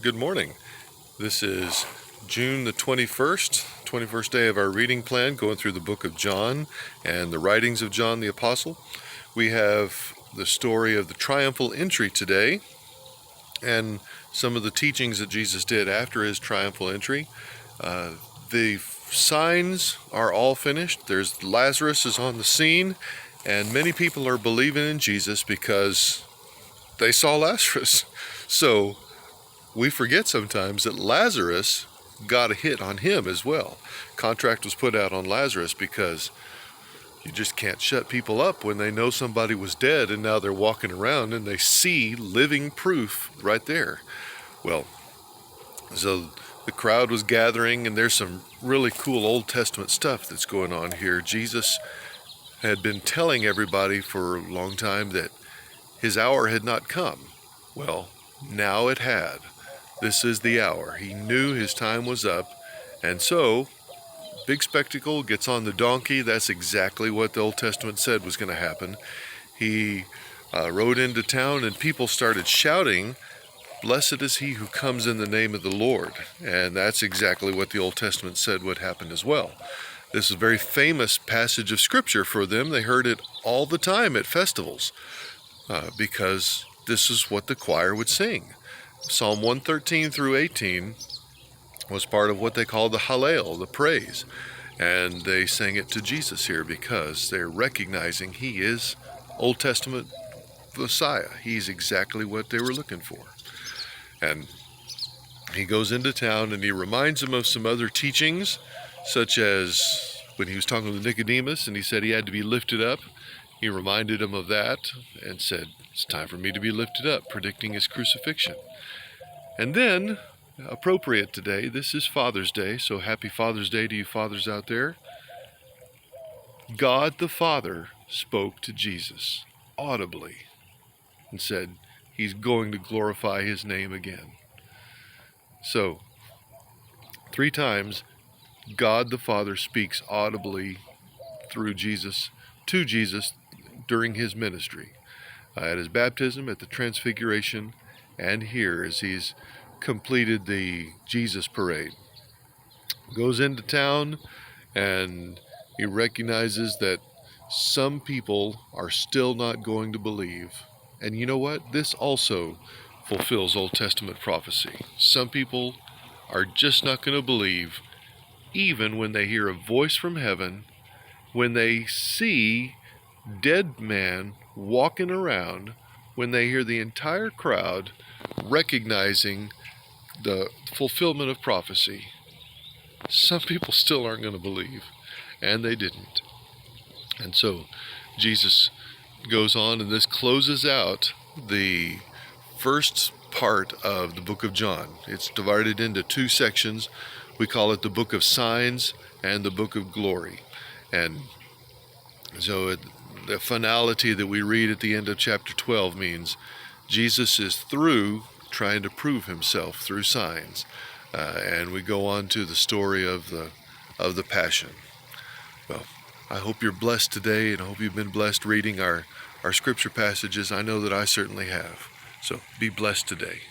Good morning. This is June the 21st day of our reading plan, going through the book of John and the writings of John the Apostle. We have the story of the Triumphal Entry today and some of the teachings that Jesus did after his triumphal entry. The signs are all finished. Lazarus is on the scene, and many people are believing in Jesus because they saw Lazarus. So we forget sometimes that Lazarus got a hit on him as well. Contract was put out on Lazarus because you just can't shut people up when they know somebody was dead and now they're walking around and they see living proof right there. Well, so the crowd was gathering, and there's some really cool Old Testament stuff that's going on here. Jesus had been telling everybody for a long time that his hour had not come. Well, now it had. This is the hour. He knew his time was up, and so, big spectacle, gets on the donkey. That's exactly what the Old Testament said was going to happen. He rode into town, and people started shouting, "Blessed is he who comes in the name of the Lord." And that's exactly what the Old Testament said would happen as well. This is a very famous passage of Scripture for them. They heard it all the time at festivals because this is what the choir would sing. Psalm 113 through 18 was part of what they called the Hallel, the praise. And they sang it to Jesus here because they're recognizing he is Old Testament Messiah. He's exactly what they were looking for. And he goes into town and he reminds them of some other teachings, such as when he was talking with Nicodemus and he said he had to be lifted up. He reminded him of that and said, "It's time for me to be lifted up," predicting his crucifixion. And then, appropriate today, this is Father's Day, so happy Father's Day to you fathers out there. God the Father spoke to Jesus audibly and said he's going to glorify his name again. So, 3 times, God the Father speaks audibly through Jesus, to Jesus, during his ministry. At his baptism, at the transfiguration, and here as he's completed the Jesus parade. Goes into town and he recognizes that some people are still not going to believe. And you know what? This also fulfills Old Testament prophecy. Some people are just not going to believe, even when they hear a voice from heaven, when they see dead man walking around, when they hear the entire crowd recognizing the fulfillment of prophecy. Some people still aren't going to believe, and they didn't. And so Jesus goes on, and this closes out the first part of the book of John. It's divided into 2 sections. We call it the book of signs and the book of glory. And so the finality that we read at the end of chapter 12 means Jesus is through trying to prove himself through signs. And we go on to the story of the Passion. Well, I hope you're blessed today, and I hope you've been blessed reading our scripture passages. I know that I certainly have. So be blessed today.